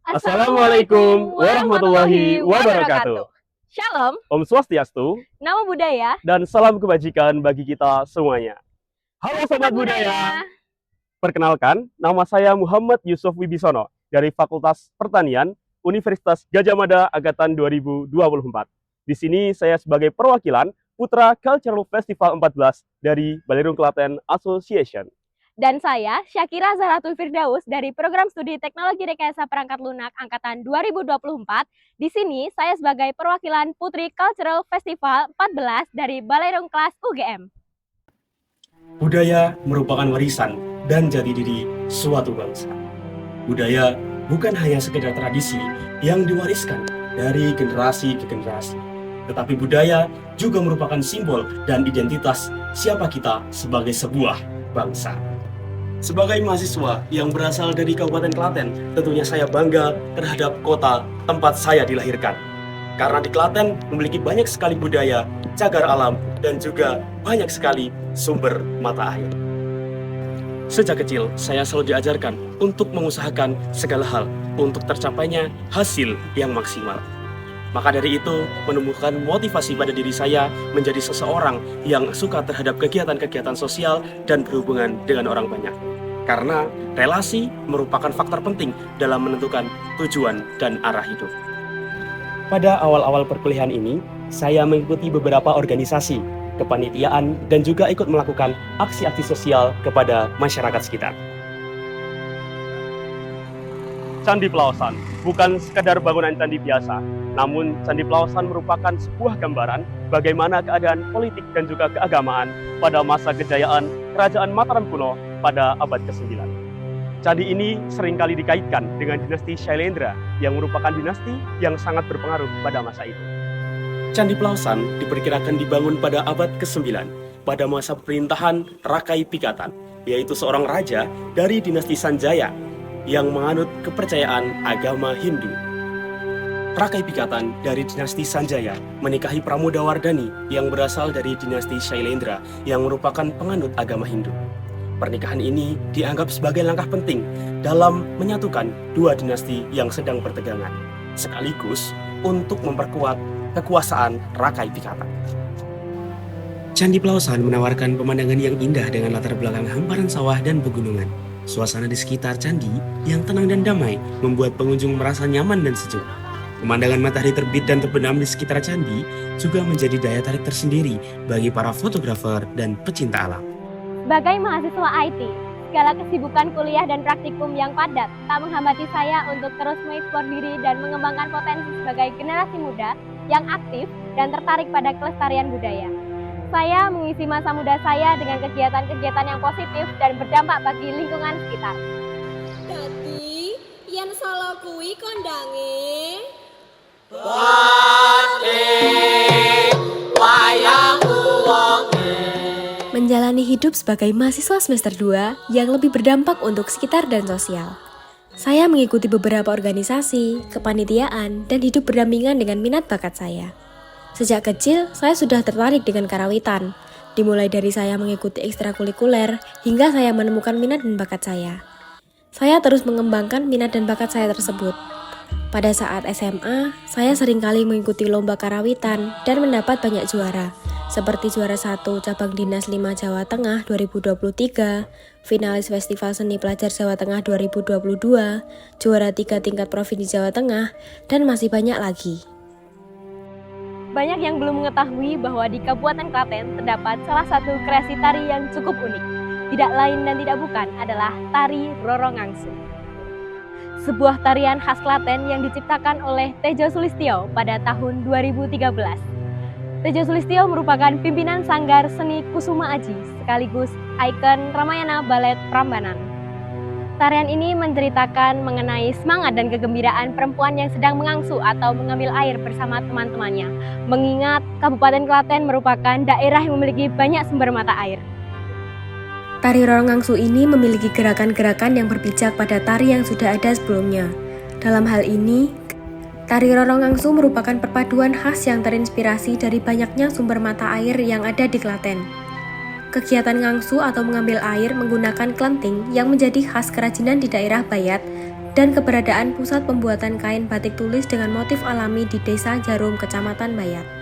Assalamualaikum warahmatullahi wabarakatuh. Shalom, Om Swastiastu, nama budaya, dan salam kebajikan bagi kita semuanya. Halo Sobat Budaya. Perkenalkan, nama saya Muhammad Yusuf Wibisono dari Fakultas Pertanian Universitas Gadjah Mada Angkatan 2024. Di sini saya sebagai perwakilan Putra Cultural Festival 14 dari Balerung Klaten Association. Dan saya Syakira Zahratul Firdaus dari Program Studi Teknologi Rekayasa Perangkat Lunak Angkatan 2024. Di sini saya sebagai perwakilan Putri Cultural Festival 14 dari Balerung Kelas UGM. Budaya merupakan warisan dan jati diri suatu bangsa. Budaya bukan hanya sekedar tradisi yang diwariskan dari generasi ke generasi, tetapi budaya juga merupakan simbol dan identitas siapa kita sebagai sebuah bangsa. Sebagai mahasiswa yang berasal dari Kabupaten Klaten, tentunya saya bangga terhadap kota tempat saya dilahirkan. Karena di Klaten memiliki banyak sekali budaya, cagar alam, dan juga banyak sekali sumber mata air. Sejak kecil, saya selalu diajarkan untuk mengusahakan segala hal untuk tercapainya hasil yang maksimal. Maka dari itu, menumbuhkan motivasi pada diri saya menjadi seseorang yang suka terhadap kegiatan-kegiatan sosial dan berhubungan dengan orang banyak. Karena relasi merupakan faktor penting dalam menentukan tujuan dan arah hidup. Pada awal-awal perkuliahan ini, saya mengikuti beberapa organisasi, kepanitiaan, dan juga ikut melakukan aksi-aksi sosial kepada masyarakat sekitar. Candi Pelausan bukan sekadar bangunan candi biasa, namun Candi Pelausan merupakan sebuah gambaran bagaimana keadaan politik dan juga keagamaan pada masa kejayaan Kerajaan Mataram kuno pada abad ke-9. Candi ini seringkali dikaitkan dengan dinasti Shailendra yang merupakan dinasti yang sangat berpengaruh pada masa itu. Candi Pelausan diperkirakan dibangun pada abad ke-9 pada masa pemerintahan Rakai Pikatan, yaitu seorang raja dari dinasti Sanjaya yang menganut kepercayaan agama Hindu. Rakai Pikatan dari dinasti Sanjaya menikahi Pramodawardhani yang berasal dari dinasti Shailendra yang merupakan penganut agama Hindu. Pernikahan ini dianggap sebagai langkah penting dalam menyatukan dua dinasti yang sedang bertegangan, sekaligus untuk memperkuat kekuasaan Rakai Pikatan. Candi Pelausan menawarkan pemandangan yang indah dengan latar belakang hamparan sawah dan pegunungan. Suasana di sekitar candi yang tenang dan damai membuat pengunjung merasa nyaman dan sejuk. Pemandangan matahari terbit dan terbenam di sekitar candi juga menjadi daya tarik tersendiri bagi para fotografer dan pecinta alam. Sebagai mahasiswa IT, segala kesibukan kuliah dan praktikum yang padat tak menghambati saya untuk terus mengeksplor diri dan mengembangkan potensi sebagai generasi muda yang aktif dan tertarik pada kelestarian budaya. Saya mengisi masa muda saya dengan kegiatan-kegiatan yang positif dan berdampak bagi lingkungan sekitar. Dadi yen Solo kuwi kondange menjalani hidup sebagai mahasiswa semester 2 yang lebih berdampak untuk sekitar dan sosial. Saya mengikuti beberapa organisasi, kepanitiaan, dan hidup berdampingan dengan minat bakat saya. Sejak kecil, saya sudah tertarik dengan karawitan, dimulai dari saya mengikuti ekstrakurikuler hingga saya menemukan minat dan bakat saya. Saya terus mengembangkan minat dan bakat saya tersebut. Pada saat SMA, saya seringkali mengikuti lomba karawitan dan mendapat banyak juara, seperti juara 1 Cabang Dinas 5 Jawa Tengah 2023, finalis Festival Seni Pelajar Jawa Tengah 2022, juara 3 tingkat Provinsi Jawa Tengah, dan masih banyak lagi. Banyak yang belum mengetahui bahwa di Kabupaten Klaten terdapat salah satu kreasi tari yang cukup unik. Tidak lain dan tidak bukan adalah tari Rorongangsu. Sebuah tarian khas Klaten yang diciptakan oleh Tejo Sulistyo pada tahun 2013. Tejo Sulistyo merupakan pimpinan Sanggar Seni Kusuma Aji sekaligus ikon Ramayana Ballet Prambanan. Tarian ini menceritakan mengenai semangat dan kegembiraan perempuan yang sedang mengangsu atau mengambil air bersama teman-temannya, mengingat Kabupaten Klaten merupakan daerah yang memiliki banyak sumber mata air. Tari Rorongangsu ini memiliki gerakan-gerakan yang berpijak pada tari yang sudah ada sebelumnya. Dalam hal ini, tari Rorongangsu merupakan perpaduan khas yang terinspirasi dari banyaknya sumber mata air yang ada di Klaten. Kegiatan ngangsu atau mengambil air menggunakan klenting yang menjadi khas kerajinan di daerah Bayat dan keberadaan pusat pembuatan kain batik tulis dengan motif alami di Desa Jarum, Kecamatan Bayat.